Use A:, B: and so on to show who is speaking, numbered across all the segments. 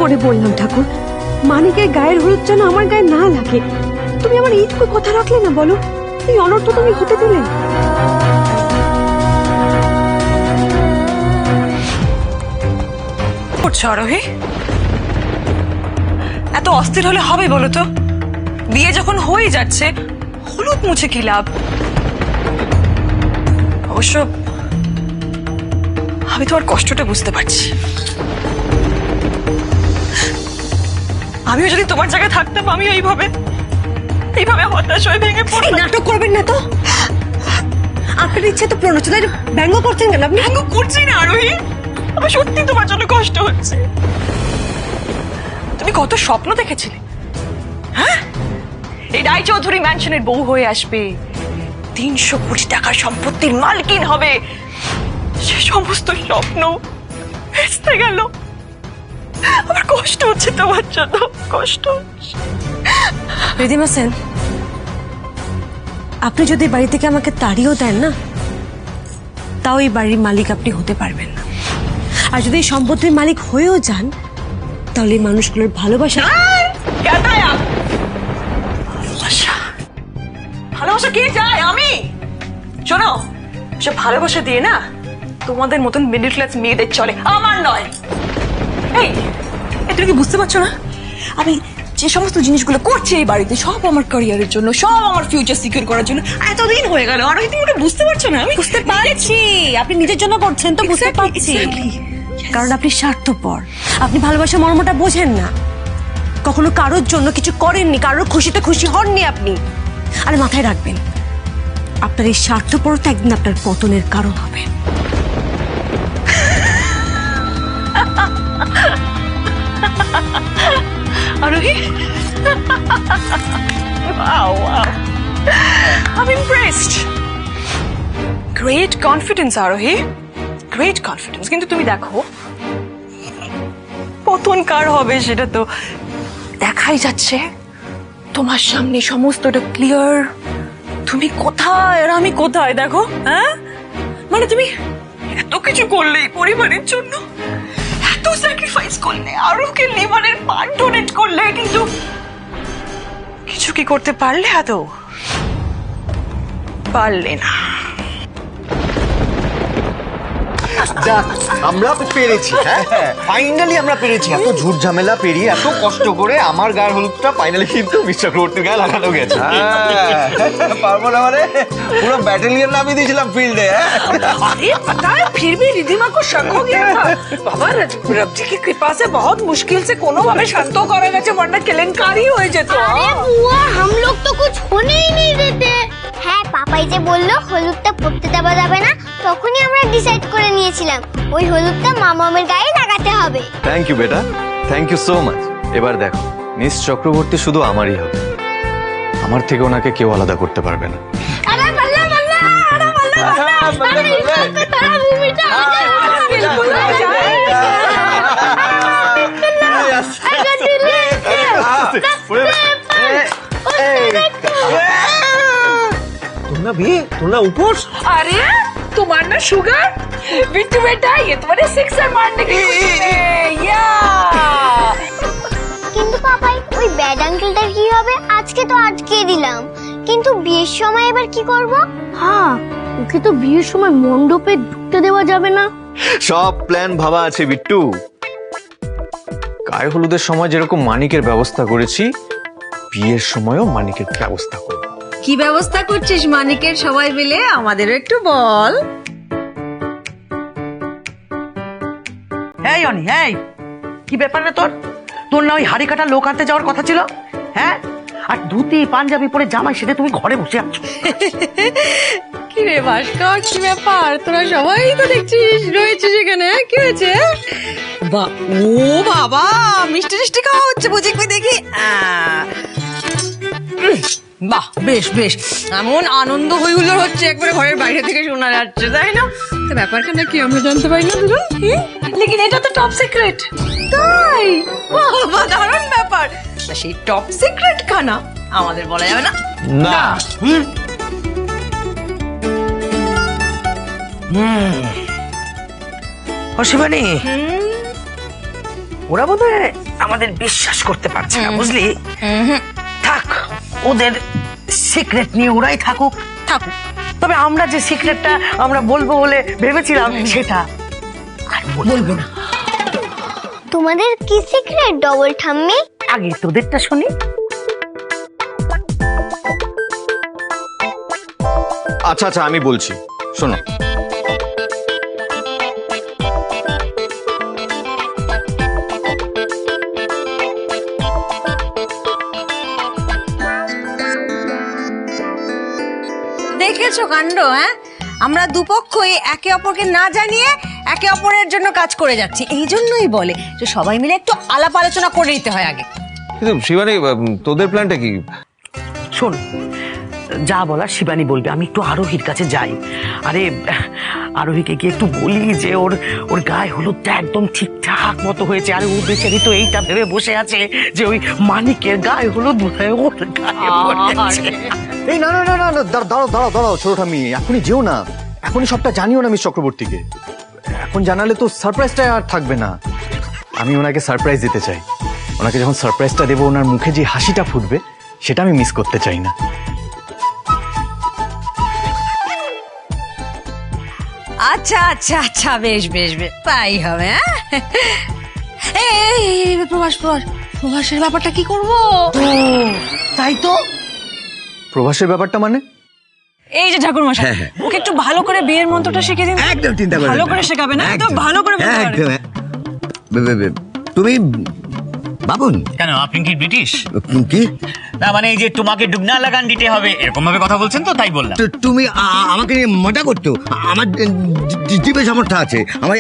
A: করে বললাম ঠাকুর, মানিকের গায়ের হলুদ যেন আমার গায়ে না লাগে। তুমি আমার এইটুকু কথা রাখলে না, বলো? এই অনর্থ তুমি হতে দিলে?
B: আরোহী, এত অস্থির হলে হবে বলো তো? বিয়ে যখন হয়ে যাচ্ছে, হলুদ মুছে কি লাভ? অবশ্য আমি তোমার কষ্টটা বুঝতে পারছি। আমিও যদি তোমার জায়গায় থাকতাম, আমিও এইভাবে হতাশ হয়ে ভেঙে পড়ে।
A: নাটক করবেন না তো। আপনার ইচ্ছে তো প্রণোচনার ব্যঙ্গ করছেন কেন? আপনি
B: ব্যঙ্গ করছি না আরোহী, আমার সত্যি তোমার জন্য কষ্ট হচ্ছে। তুমি কত স্বপ্ন দেখেছিলে, হ্যাঁ? এই রায়চৌধুরী ম্যানশনের বউ হয়ে আসবে, 300 কোটি টাকার সম্পত্তির মালকিন হবে। সে সমস্ত স্বপ্ন ভেস্তে গেল। আমার কষ্ট হচ্ছে তোমার জন্য, কষ্ট হচ্ছে।
A: রিদিমা সেন, আপনি যদি বাড়ি থেকে আমাকে তাড়িয়েও দেন না, তাও এই বাড়ির মালিক আপনি হতে পারবেন না। আর যদি এই সম্পত্তির মালিক হয়েও যান, তাহলে এই মানুষগুলোর ভালোবাসা
B: ভালোবাসা কে চায়? আমি। শোনো, সে ভালোবাসা দিয়ে না তোমাদের মতন মিডল ক্লাস মেয়েদের চলে, আমার নয়। এই তুমি কি বুঝতে পারছো না? আমি যে সমস্ত জিনিসগুলো করছি এই বাড়িতে, সব আমার ক্যারিয়ারের জন্য, সব আমার ফিউচার সিকিউর করার জন্য। এতদিন হয়ে গেল, আর তুমি ওটা বুঝতে পারছো না? আমি
A: বুঝতে পারছি, আপনি নিজের জন্য করছেন তো, বুঝতে পারছি। কারণ আপনি স্বার্থপর, আপনি ভালোবাসা মর্মটা বোঝেন না। কখনো কারোর জন্য কিছু করেননি, কারোর খুশিতে খুশি হননি আপনি। আর মাথায় রাখবেন, আপনার এই স্বার্থপরতা একদিন আপনার পতনের কারণ হবে।
B: আরোহী, wow, wow. I'm impressed. Great confidence, আরোহী, great confidence. কিন্তু তুমি দেখো, পতন কার হবে সেটা তো দেখাই যাচ্ছে। তোমার সামনে সমস্তটা ক্লিয়ার। তুমি কোথায় আর আমি কোথায়, দেখো। হ্যাঁ, মানে তুমি এত কিছু করলে পরিবারের জন্য, এত স্যাক্রিফাইস করলে, আরোকে লিভারের পার্ট ডোনেট করলে, কিন্তু কিছু কি করতে পারলে? আদৌ পারলে না।
C: যাক, আমরা পেরেছি। হ্যাঁ, ফাইনালি আমরা পেরেছি। এত ঝুট ঝামেলা পেরিয়ে, এত কষ্ট করে আমার গায়ের হলুদটা ফাইনালি কিন্তু মিস্টার চক্রবর্তীর গায়ে লাগানো গেছে। পারবো না মানে, পুরো ব্যাটালিয়ন নামিয়ে দিয়েছিলাম ফিল্ডে।
D: अरे पता है फिर भी रिधिमा को शक हो गया था। बाबा रब जी की कृपा से बहुत मुश्किल से कोनो भावे शांतो करा गया, वरना केलेंकारी हो जेतो।
E: अरे बुआ, हम लोग तो कुछ होने ही नहीं देते। হ্যাঁ, পাপাই যে বললো হলুদটা পড়তে দেওয়া যাবে না, তখনই আমরা ডিসাইড করে নিয়েছিলাম ওই হলুদটা মামামের গায়ে লাগাতে হবে।
F: থ্যাংক ইউ বেটা, থ্যাংক ইউ সো মাচ। এবার দেখো, মিস চক্রবর্তী শুধু আমারই হবে, আমার থেকে ওনাকে কেউ আলাদা করতে পারবে না।
E: আরে বল্লা বল্লা, আরে বল্লা বল্লা, আরে इसको तारा मुमिटा बिल्कुल आ जाए।
C: তোমরা বিয়ে, তোমরা উপোস।
D: अरे तुम्हारा शुगर बिट्टू बेटा, ये तुम्हारे सिक्सर मारने की खुशी में। या
E: কিন্তু পাপাই, ওই ব্যাড আঙ্কেলটা কি হবে? আজকে তো আটকে দিলাম, কিন্তু বিয়ের সময় এবার কি করব? হ্যাঁ, ওকে তো বিয়ের সময় মণ্ডপে ঢুকতে দেওয়া যাবে না।
F: সব প্ল্যান ভাবা আছে বিট্টু। গায়ে হলুদের সময় যেরকম মানিকের ব্যবস্থা করেছি, বিয়ের সময়ও মানিকের ব্যবস্থা করব।
G: কি ব্যবস্থা করছিস মানিকের, সবাই মিলে আমাদেরও একটু বল।
D: এই অনি, এই কি ব্যাপার রে তোর? তোর না ওই হাড়ি কাটা লোক আনতে যাওয়ার কথা ছিল, হ্যাঁ? আর ধুতি পাঞ্জাবি পরে জামাই সেটা তুমি ঘরে বসে আছো।
G: কি রে ভাস্কর, কি ব্যাপার? তোরা সবাই তো দেখছিস রয়েছে সেখানে, কি হয়েছে? ও বাবা, মিষ্টি টিষ্টি খাওয়া হচ্ছে বুঝি, কি দেখি। বাহ, বেশ বেশ, এমন আনন্দ হই হুল্লোড় হচ্ছে একবারে ঘরের বাইরে থেকে শোনা যাচ্ছে, তাই না? তো ব্যাপারটা নাকি আমরা জানতে পারি না দুজন,
D: লেকিন এটা তো টপ সিক্রেট।
G: তাই? বাবা, দারুণ ব্যাপার। তা সেই টপ সিক্রেট খানা আমাদের বলা যাবে না?
F: না,
D: ও শিবানী, ওরা বোধহয় আমাদের বিশ্বাস করতে পারছে না, বুঝলি? থাক, ওদের সিক্রেট নিয়ে ওরাই থাকুক। তবে আমরা যে সিক্রেটটা আমরা বলবো বলে ভেবেছিলাম সেটা আর বলবো না।
E: তোমাদের কি সিক্রেট ডবল ঠাম্মি?
D: আগে তোদেরটা শুনি।
F: আচ্ছা আচ্ছা আমি বলছি, শোনো।
A: দেখেছো কাণ্ড? হ্যাঁ, আমরা দুপক্ষই একে অপরকে না জানিয়ে একে অপরের জন্য কাজ করে যাচ্ছি। এই জন্যই বলে যে সবাই মিলে একটু আলাপ আলোচনা করে নিতে হয় আগে।
F: কিন্তু শিবানী, তোদের প্ল্যানটা কি?
D: শোন, যা বলার শিবানী বলবে। আমি একটু আরোহীর কাছে যাই। আরে আরোহীকে গিয়ে একটু বলি যে ওর গায়ে হলুদটা একদম ঠিকঠাক মতো হয়েছে। আরে ও বেচারি তো এইটা ভেবে বসে আছে যে ওই মানিকের গায়ে হলুদ বোধহয় ওর গায়ে পড়েছে।
C: এই না না না না না, দাঁড়াও দাঁড়াও দাঁড়াও ছোট ঠাম্মি, এখনই যেও না, এখনই সবটা জানিও না মিস চক্রবর্তীকে। এখন জানালে তো সারপ্রাইজটা আর থাকবে না। আমি ওনাকে সারপ্রাইজ দিতে চাই। ওনাকে যখন সারপ্রাইজটা দেবো, ওনার মুখে যে হাসিটা ফুটবে সেটা আমি মিস করতে চাই না।
A: আচ্ছা আচ্ছা আচ্ছা, বেশ বেশ বেশ, তাই হবে। হ্যাঁ, প্রভাসের ব্যাপারটা কি করবো?
D: তাই তো।
C: প্রভাসের ব্যাপারটা মানে?
B: এই যে ঠাকুর মশাই, ওকে একটু ভালো করে বিয়ের মন্ত্রটা শিখিয়ে দিন।
H: একদম চিন্তা করবেন না।
B: ভালো করে শেখাবে না, একদম ভালো করে বলতে পারে।
H: একদম। তুমি বাবুন
I: কেন, আপনি কি ব্রিটিশ?
H: কি?
I: না মানে এই যে তোমাকে ডুবনা লাগান দিতে হবে এরকম ভাবে কথা বলছেন তো, তাই বললাম।
H: তুমি আমাকে নিয়ে মজা করছো? আমার জিভে সামর্থ্য আছে, আমার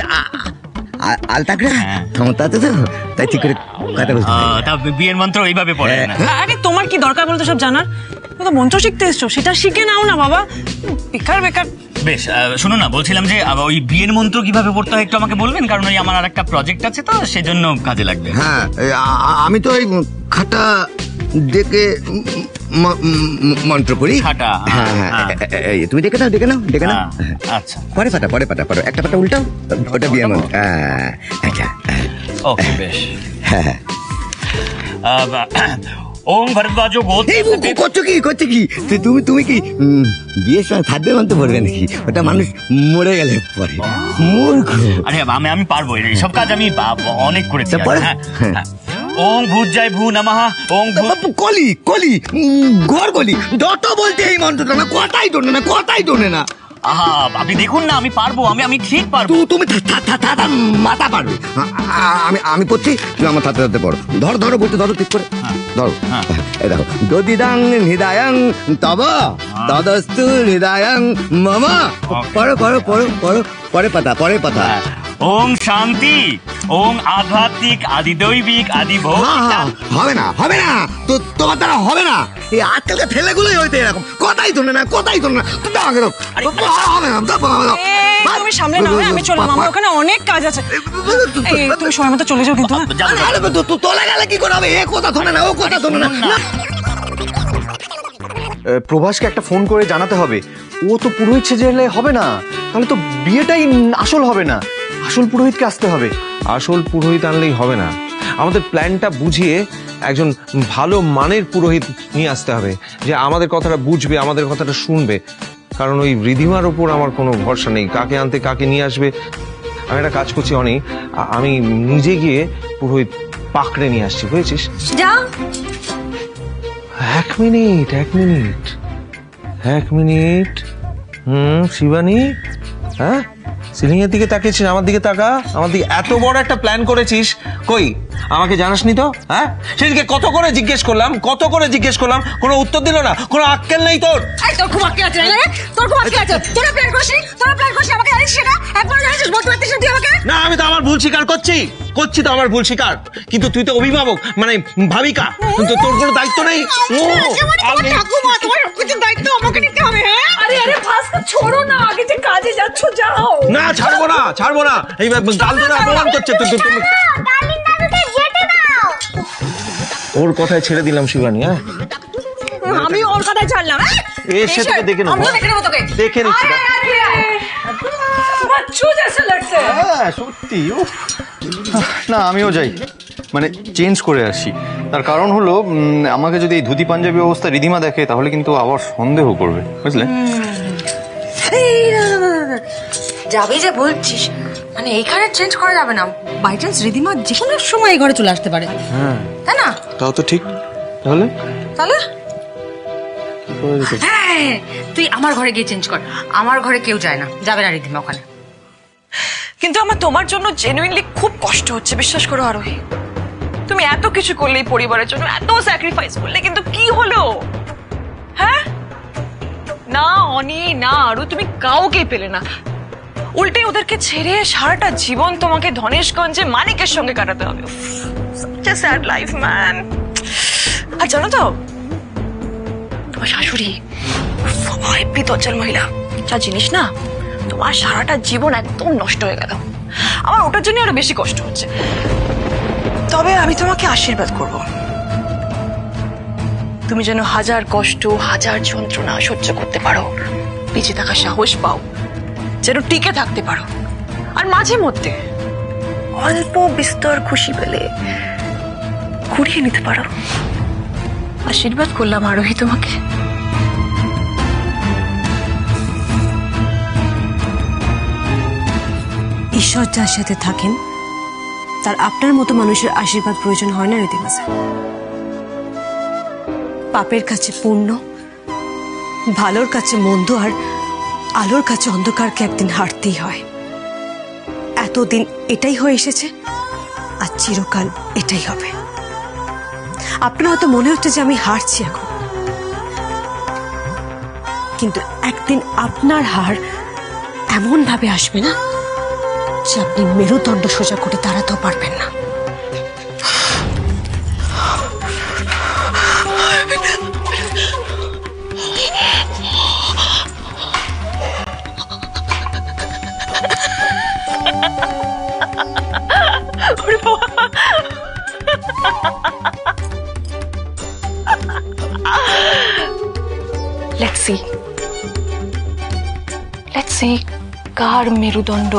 H: আলতাকরা ক্ষমতা আছে তো, তাই ঠিক করে কথা বলতে পারি।
I: তা বিয়ের মন্ত্র এইভাবে পড়ে না?
B: আরে তোমার কি দরকার বলতো সব জানার? তুমি তো মন্ত্র শিখতে এসছো, সেটা শিখে নাও না বাবা। বেকার বেকার।
I: বেশ, শুনুন না, বলছিলাম যে ওই বিয়ের মন্ত্র কিভাবে পড়তে হয় একটু আমাকে বলবেন, কারণ ওই আমার আর একটা প্রজেক্ট আছে তো, সেজন্য কাজে লাগবে।
H: হ্যাঁ, আমি তো ওই খাটা ডেকে মন্ত্র করি।
I: খাটা,
H: হ্যাঁ হ্যাঁ, তুমি ডেকে নাও, ডেকে নাও, ডেকে নাও।
I: আচ্ছা,
H: পরে পাটা পরো, একটা পাটা উল্টাও, ওটা বিয়ে মন্ত্র। হ্যাঁ, আচ্ছা।
I: ওকে, বেশ।
H: হ্যাঁ হ্যাঁ।
I: ওম ভরদ্বাজো গোত্র।
H: এই করছো কি তুমি কি বিয়ের সময় খাদ্য মন্ত্র পড়বে নাকি? ওটা মানুষ মরে গেলে পরে। মূর্খ।
I: আরে আমি পারবো, এইসব কাজ আমি অনেক করেছি।
H: তা পরে?
I: হ্যাঁ, হ্যাঁ। ওম ভূর্জায় ভূ নমঃ। ওম ভূ।
H: কলি ঘর গলি যত বলতে এই মন্ত্রটা না, কথাই দোনে না।
I: আহা, আপনি দেখুন না, আমি পারবো, আমি ঠিক পারবো।
H: তুমি মাথা পারবে। আমি পড়ছি, তুমি আমার থাতে পড়ো। ধরো বলতে, ধরো ঠিক করে ধরো। এই দেখো, দদিদাং হৃদয়ং তব তদস্তু হৃদয়ং মম। পড়ো পরে পাতা।
I: ওম শান্তি। ওম আধ্যাত্মিক আদি দৈবিক আদি ভৌতিক।
H: হবে না তো, তোমার দ্বারা হবে না। এই আজকালকার ছেলেগুলোই হইতে এরকম, কথাই তোলে না। তুমি আমাকে দাও। হবে না,
B: তুমি সামনে নাও, আমি চললাম, আমার ওখানে অনেক কাজ আছে। তুমি সময় মতো চলে যাও কিন্তু।
H: তোলা গেলে কি করে হবে? এ কথা শোনে না, ও কথা শোনে না।
C: প্রভাসকে একটা ফোন করে জানাতে হবে। ও তো পুরোহিত সেজে এলে হবে না, তাহলে তো বিয়েটাই আসল হবে না। আসল পুরোহিতকে আসতে হবে।
J: আসল পুরোহিত আনলেই হবে না, আমাদের প্ল্যানটা বুঝিয়ে একজন ভালো মানের পুরোহিত নিয়ে আসতে হবে, যে আমাদের কথাটা বুঝবে, আমাদের কথাটা শুনবে। কারণ ওই রিধিমার ওপর আমার কোনো ভরসা নেই, কাকে আনতে কাকে নিয়ে আসবে। আমি একটা কাজ করছি অনি, আমি নিজে গিয়ে পুরোহিত পাকড়ে নিয়ে আসছি, বুঝেছিস?
A: যা।
J: এক মিনিট। শিবানী, হ্যাঁ, সিলিং এর দিকে তাকিয়েছিস, আমার দিকে তাকা। আমার দিকে এত বড় একটা প্ল্যান করেছিস, কই আমাকে জানাসনি তো? হ্যাঁ, সেদিকে কত করে জিজ্ঞেস করলাম, কোনো উত্তর দিল না, কোনো আক্কেল নেই তোর।
A: তোর খুব আটকে আছে, তোর খুব আটকে আছে। তোরা প্ল্যান করছিস, আমাকে জানিস সেটা একবার জানিস, বলতে পারতিস না তুই আমাকে?
J: না, আমি তো আমার ভুল স্বীকার করছি তো আমার ভুল স্বীকার, কিন্তু তুই তো অভিভাবক, মানে ভাবিকা, তোর কোনো দায়িত্ব নেই।
D: তোমার দায়িত্ব আমাকে নিতে হবে। আরে ফাস্ট ছোড়ো না, আগে যে কাজে যাচ্ছ যাও।
J: না, ছাড়বো না, এই গাল ধরে অপমান করছে। ওর কথায় ছেড়ে দিলাম শিবানী। হ্যাঁ,
B: আমি ওর কথাই ছাড়লাম।
J: এসে তোকে দেখে নেবো, দেখে নিচ্ছি।
D: বাচ্চু জেসে লাগছে।
C: হ্যাঁ সত্যি। না, আমিও যাই।
F: মানে চেঞ্জ করে আসি। তার কারণ হলো আমাকে যদি এই ধুতি পাঞ্জাবি অবস্থা রিধিমা দেখে তাহলে কিন্তু আবার সন্দেহ করবে, বুঝলে?
G: যাবে যে বলছিস, মানে এইখানে চেঞ্জ করা যাবে না। বাই চান্স রিধিমা যে কোনো সময় এই ঘরে চলে আসতে পারে, তাই না?
F: তাও তো ঠিক। তাহলে
G: তাহলে হ্যাঁ, তুই আমার ঘরে গিয়ে চেঞ্জ কর। আমার ঘরে কেউ যায় না, যাবে না রিধিমা ওখানে।
B: কিন্তু আমার তোমার জন্য জেনুইনলি খুব কষ্ট হচ্ছে, বিশ্বাস করো আরোহী। তুমি এত কিছু করলে এই পরিবারের জন্য, এত স্যাক্রিফাইস করলে, কিন্তু কি হলো? হ্যাঁ, না অনি না আরু, তুমি কাউকে পেলে না। উল্টে ওদেরকে ছেড়ে সারাটা জীবন তোমাকে ধনেশগঞ্জে মানিকের সঙ্গে কাটাতে হবে। Such a sad life, man. আর জানো তো, তোমার শাশুড়ি হেব্বি দজ্জাল মহিলা, যা জিনিস না, তোমার সারাটা জীবন একদম নষ্ট হয়ে গেল। আমার ওটার জন্য আরো বেশি কষ্ট হচ্ছে। তবে আমি তোমাকে আশীর্বাদ করব, তুমি যেন হাজার কষ্ট, হাজার যন্ত্রণা সহ্য করতে পারো, বেঁচে থাকার সাহস পাও, যেন টিকে থাকতে পারো, আর মাঝে মধ্যে অল্প বিস্তর খুশি পেলে কুড়িয়ে নিতে পারো। আশীর্বাদ করলাম আরোহী তোমাকে।
A: ঈশ্বর যার সাথে থাকেন তার আপনার মতো মানুষের আশীর্বাদ প্রয়োজন হয় না রিধিমা স্যার। পাপের কাছে পুণ্য, ভালোর কাছে মন্দ, আর আলোর কাছে অন্ধকারকে একদিন হারতেই হয়। এতদিন এটাই হয়ে এসেছে, আর চিরকাল এটাই হবে। আপনার হয়তো মনে হচ্ছে যে আমি হারছি এখন, কিন্তু একদিন আপনার হার এমন ভাবে আসবে না যে আপনি মেরুদণ্ড সোজা করে দাঁড়াতেও পারবেন না।
B: Let's see কার মেরুদণ্ড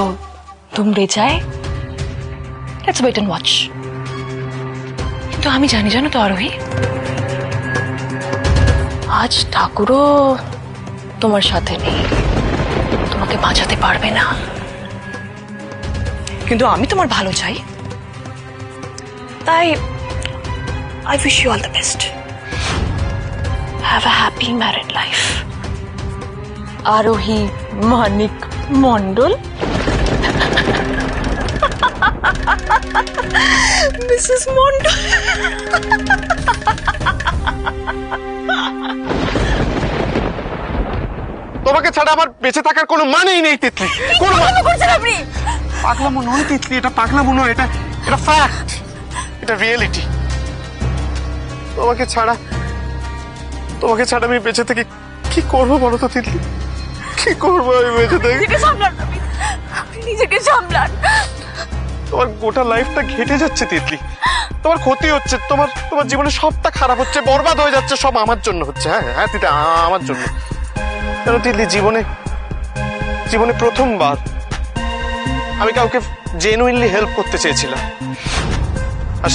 B: দুমড়ে যায়। Let's wait and watch. কিন্তু আমি জানি, জানো তো আরোহী, আজ ঠাকুরও তোমার সাথে নেই, তোমাকে বাঁচাতে পারবে না। কিন্তু আমি তোমার ভালো চাই, তাই I wish you all the best. Have a happy married life. আরোহী মানিক মন্ডল, মিসেস মন্ডল।
C: তোমাকে ছাড়া আমার বেঁচে থাকার কোনো মানেই নেই তিতলি। পাগলামো নয় তিতলি, এটা পাগলামো নয়, এটা এটা ফ্যাক্ট, এটা রিয়েলিটি। তোমাকে ছাড়া আমি বেঁচে থেকে কি করবো বলো তো তিতলি? কি করবো আমি বেঁচে থেকে?
B: নিজেকে সামলান, আপনি নিজেকে সামলান।
C: তোমার গোটা লাইফটা ঘেটে যাচ্ছে তিতলি, তোমার ক্ষতি হচ্ছে, তোমার জীবনে সবটা খারাপ হচ্ছে, বরবাদ হয়ে যাচ্ছে, সব আমার জন্য হচ্ছে। হ্যাঁ হ্যাঁ তিতলি, আমার জন্য। কেন তিতলি, জীবনে প্রথমবার আমি কাউকে জেনুইনলি হেল্প করতে চেয়েছিলাম, আর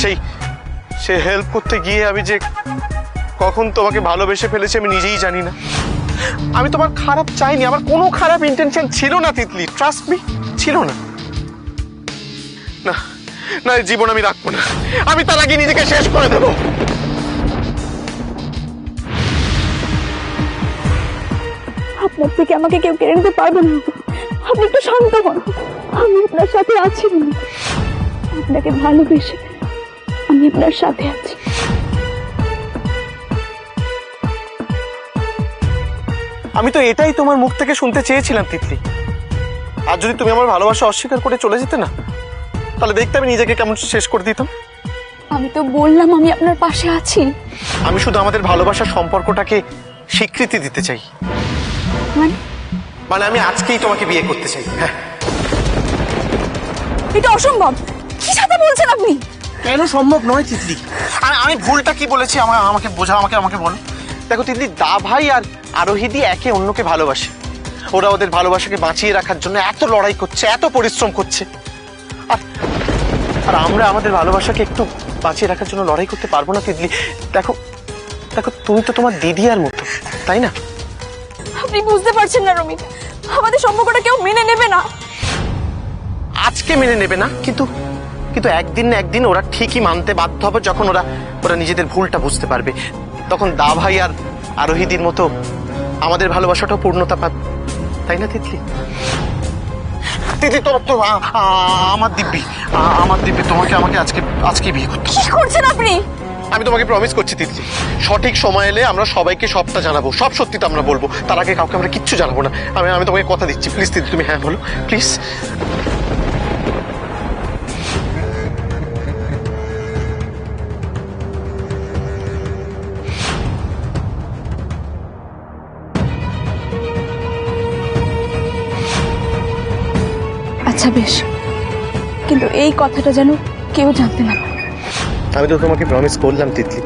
C: সেই হেল্প করতে গিয়ে আমি যে কখন তোমাকে ভালোবেসে ফেলেছি আমি নিজেই জানি না। আমি তোমার খারাপ চাইনি, আমার কোনো খারাপ ইন্টেনশন ছিল না তিতলি, ট্রাস্ট মি, ছিল না। না না, এই জীবন আমি রাখবো না, আমি তার আগে নিজেকে শেষ করে দেবো।
K: আপনার থেকে আমাকে কেউ কেড়ে নিতে পারবে না। আপনি একটু শান্ত হন, আমি আপনার সাথে আছি। আপনাকে ভালোবেসে আমি আপনার সাথে আছি।
C: আমি তো এটাই তোমার মুখ থেকে শুনতে চেয়েছিলাম তিতলি। আর যদি তুমি আমার ভালোবাসা অস্বীকার করে চলে যেতে না, তাহলে দেখতে আমি নিজেকে কেমন শেষ করে দিতাম।
K: আমি তো বললাম আমি আপনার পাশে আছি।
C: আমি শুধু আমাদের ভালোবাসার সম্পর্কটাকে স্বীকৃতি দিতে চাই। মানে আমি আজকেই তোমাকে বিয়ে করতে চাই। হ্যাঁ,
K: এটা অসম্ভব। কি সাথে বলছেন আপনি?
C: কেন সম্ভব নয় তিতলি? আমি ভুলটা কি বলেছি আমাকে বোঝাও, আমাকে বলো। দেখো তিতলি, দা ভাই আর আরোহী দি একে অন্যকে ভালোবাসে। ওরা ওদের ভালোবাসাকে বাঁচিয়ে রাখার জন্য এত লড়াই করছে, এত পরিশ্রম করছে। আর আর আমরা আমাদের ভালোবাসাকে একটু বাঁচিয়ে রাখার জন্য লড়াই করতে পারবো না তিতলি? দেখো দেখো, তুমি তো তোমার দিদি আর মতো, তাই না?
K: আপনি বুঝতে পারছেন না রমিত, আমাদের সম্পর্কটা কেউ মেনে নেবে না।
C: আজকে মেনে নেবে না, কিন্তু কিন্তু একদিন না একদিন ওরা ঠিকই মানতে বাধ্য হবে, যখন ওরা ওরা নিজেদের ভুলটা বুঝতে পারবে। তখন দা ভাই আর আরোহীদির মতো আমাদের ভালোবাসাটাও পূর্ণতা পাবে, তাই না তিতলি? দিদি তো আমার দিব্যি তোমাকে আমাকে আজকে বিয়ে করতে হবে।
K: কি করছেন আপনি?
C: আমি তোমাকে প্রমিস করছি তিতলি, সঠিক সময় এলে আমরা সবাইকে সবটা জানাবো, সব সত্যি তো আমরা বলবো, তার আগে কাউকে আমরা কিচ্ছু জানাবো না। আমি তোমাকে কথা দিচ্ছি, প্লিজ তিতলি, তুমি হ্যাঁ বলো প্লিজ।
K: আচ্ছা বেশ, কিন্তু এই কথাটা যেন কেউ জানতে না পারে।
C: আমি তো তোমাকে প্রমিস করলাম তিতলি,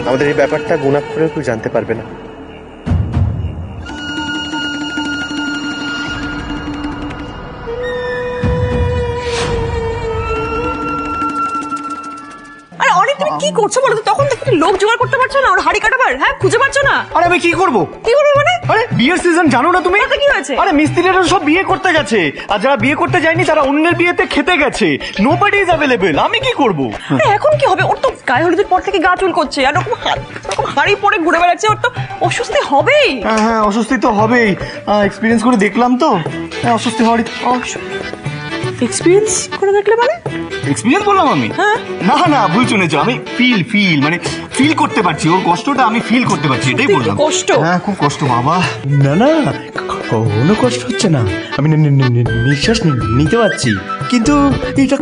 C: আমাদের এই ব্যাপারটা গুনাপ করেও কেউ জানতে পারবে না।
A: আরে অনেক তুমি কি করছো বলো তো? তখন থেকে লোক জোগাড় করতে পারছো না, ওর হাড়ি কাটাবার, হ্যাঁ খুঁজে পাচ্ছ না?
C: আরে আমি কি করবো?
A: কি করবে মানে?
C: আরে বিয়ের সিজন জানো না তুমি?
A: তাতে কি হয়েছে?
C: আরে মিস্ত্রিরা সব বিয়ে করতে গেছে, আর যারা বিয়ে করতে যায়নি তারা অন্যের বিয়েতে খেতে গেছে। Nobody is available. আমি কি করব?
A: আরে এখন কি হবে? ওর তো গায়ে হলুদের পর থেকে গা চুল করছে, আর ওরকম হাড়ি পরে ঘুরে বেড়াচ্ছে, ওর তো অস্বস্তি হবেই।
C: হ্যাঁ অস্বস্তি তো হবেই, এক্সপিরিয়েন্স করে দেখলাম তো, অস্বস্তি হওয়ারই।
A: এক্সপিরিয়েন্স করে দেখলে মানে?
C: এক্সপিরিয়েন্স বললাম আমি? না ভুল শুনেছো, আমি ফিল করতে পারছি, ওর কষ্টটা আমি ফিল করতে পারছি, এটাই বললাম।
A: কষ্ট?
C: হ্যাঁ খুব কষ্ট বাবা।
L: না কোনো কষ্ট হচ্ছে না, আমি নিঃশ্বাস নিতে পারছি, কিন্তু এটা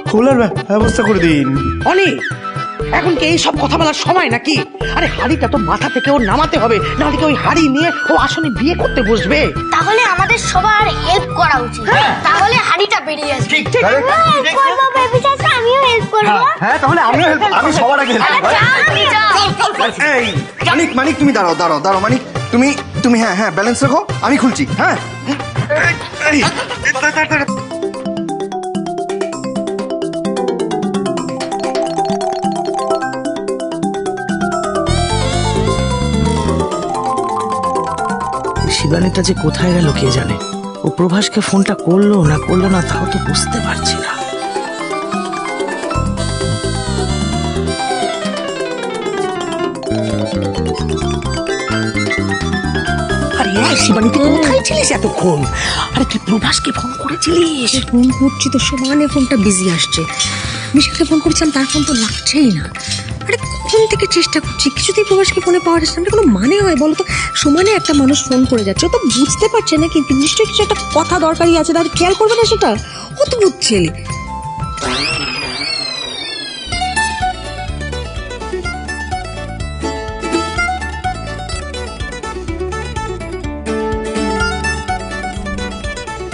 L: খোলার ব্যবস্থা করে দিন।
D: অনেক এখন কি এই সব কথা বলার সময় নাকি? আরে হাড়িটা তো মাথা থেকে ওর নামাতে হবে, নাহলে কি ওই হাড়ি নিয়ে ও আসলে বিয়ে করতে বসবে?
E: তাহলে আমাদের সবার হেল্প করা উচিত, তাহলে হাড়িটা বেরিয়ে আসবে।
C: ঠিক
E: করবো বেবি চাচা, আমিও হেল্প করবো।
C: হ্যাঁ তাহলে আমি সবার আগে help করবো।
H: এই মানিক তুমি দাঁড়াও মানিক, তুমি হ্যাঁ ব্যালেন্স রাখো, আমি খুলছি। হ্যাঁ
D: শিবানীটা যে কোথায় গেল কে জানে। ও প্রভাসকে ফোনটা করলো না তাও তো বুঝতে পারছি না। আরে শিবানী তুই কোথায় ছিলিস এতক্ষণ? আরে তুই প্রভাসকে ফোন করেছিলিস?
A: ফোন করছি তো সমানে ফোনটা বিজি আসছে। মিশাকে ফোন করছিলাম, তার ফোন তো লাগছেই না। আরে কখন থেকে চেষ্টা করছি, কিছুতেই প্রভাসকে ফোনে পাওয়া যাচ্ছে না। কোনো মানে হয় বলো তো? সমানে একটা মানুষ ফোন করে যাচ্ছে, ও তো বুঝতে পারছে না কিন্তু নিশ্চয়ই কিছু একটা কথা দরকারি আছে, তাহলে খেয়াল করবে না সেটা? ও তো বুঝছে।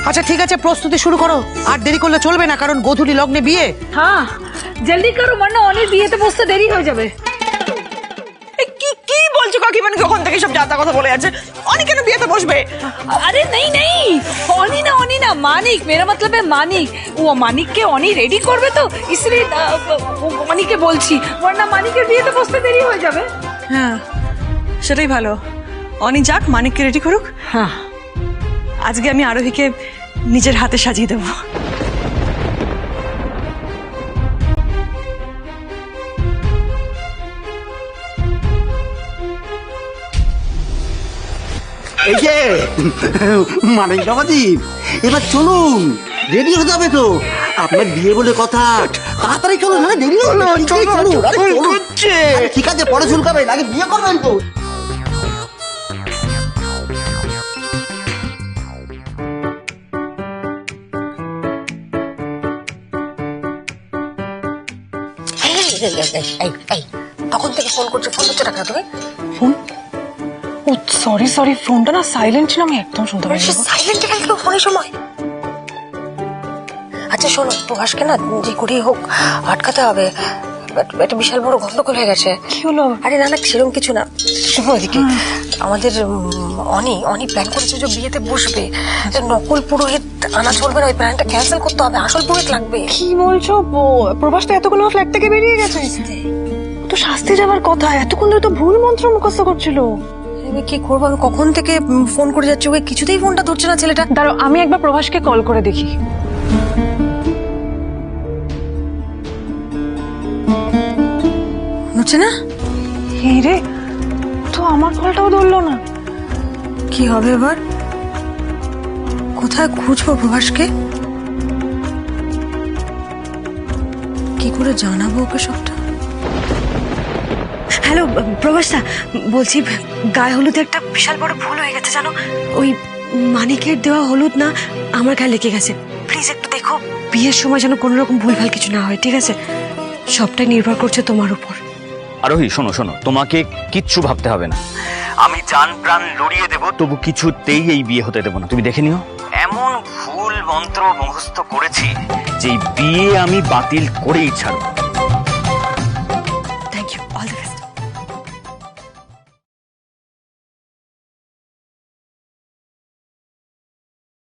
D: আচ্ছা ঠিক আছে, প্রস্তুতি শুরু করো, আর দেরি করলে চলবে না, কারণ গোধূলি লগ্নে বিয়ে।
K: হ্যাঁ জলদি করো, वरना অনেক বিয়েতে বসতে দেরি হয়ে যাবে।
A: কি বলছো কাকিমানি? কখন থেকে সব যাতা কথা বলে যাচ্ছে? অনেক কেন বিয়েতে বসবে?
K: अरे नहीं অনি না মানিক, मेरा मतलब है মানিক। ও মানিককে অনি রেডি করবে তো, इसलिए মানিককে বলছি, वरना মানিকের বিয়েতে বসতে দেরি হয়ে যাবে।
A: হ্যাঁ সেটাই ভালো, অনি যাক, মানিককে রেডি করুক।
D: হ্যাঁ
A: আজকে আমি আরোহীকে নিজের হাতে সাজিয়ে দেবো।
H: এই যে মানিক বাবাজি, এবার চলুন, রেডি হতে হবে তো, আপনার বিয়ে বলে কথা, তাড়াতাড়ি চলুন, না দেরি হলো। ঠিক আছে পরে চুলকাবে, আগে বিয়ে করবেন তো।
D: তখন থেকে ফোন করছো, ফোন করছো টাকা তুমি?
B: ফোন? ও সরি ফোনটা না সাইলেন্ট ছিল, আমি একদম শুনতে পাইনি।
D: সাইলেন্টে গেল ফোনের সময়। আচ্ছা শোনো, প্রভাসকে না যে করেই হোক আটকাতে হবে।
A: একটা বিশাল বড় গন্ডগোল হয়ে গেছে।
B: কি হলো?
A: আরে না না সেরকম কিছু না, শোনো এদিকে। আমাদের অনি প্ল্যান করেছে যে বিয়েতে বসবে, নকল পুরোহিত আনা চলবে না, ওই প্ল্যানটা ক্যান্সেল করতে হবে, আসল পুরোহিত লাগবে।
B: কি বলছো? প্রভাস তো এতগুলো ফ্ল্যাট থেকে বেরিয়ে গেছে, তো শাস্তি যাবার কথা। এতক্ষণ ধরে তো ভুল মন্ত্র মুখস্থ করছিল।
A: আমি কি করবো? আমি কখন থেকে ফোন করে যাচ্ছি, ওকে কিছুতেই ফোনটা ধরছে না ছেলেটা।
B: দাঁড়াও, আমি একবার প্রভাসকে কল করে দেখি।
A: হচ্ছে না?
B: এই রে, তো আমার কলটাও ধরলো না।
A: কি হবে এবার? কোথায় খুঁজবো প্রভাসকে? কি করে জানাবো ওকে সবটা? হ্যালো প্রভাসদা, বলছি গায়ে হলুদে একটা বিশাল বড় ভুল হয়ে গেছে জানো। ওই মানিকের দেওয়া হলুদ না আমার গায়ে লেগে গেছে। প্লিজ একটু দেখো, বিয়ের সময় যেন কোনো রকম ভুলভাল কিছু না হয়, ঠিক আছে? সবটাই নির্ভর করছে তোমার উপর।
I: আরোহী শোনো শোনো, তোমাকে কিচ্ছু ভাবতে হবে না। আমি জান প্রাণ লড়িয়ে দেবো, তবু কিছুতেই এই বিয়ে হতে দেবো না। তুমি দেখে নিও, এমন ভুল মন্ত্র মুখস্থ করেছি যে এই বিয়ে আমি বাতিল করেই ছাড়বো।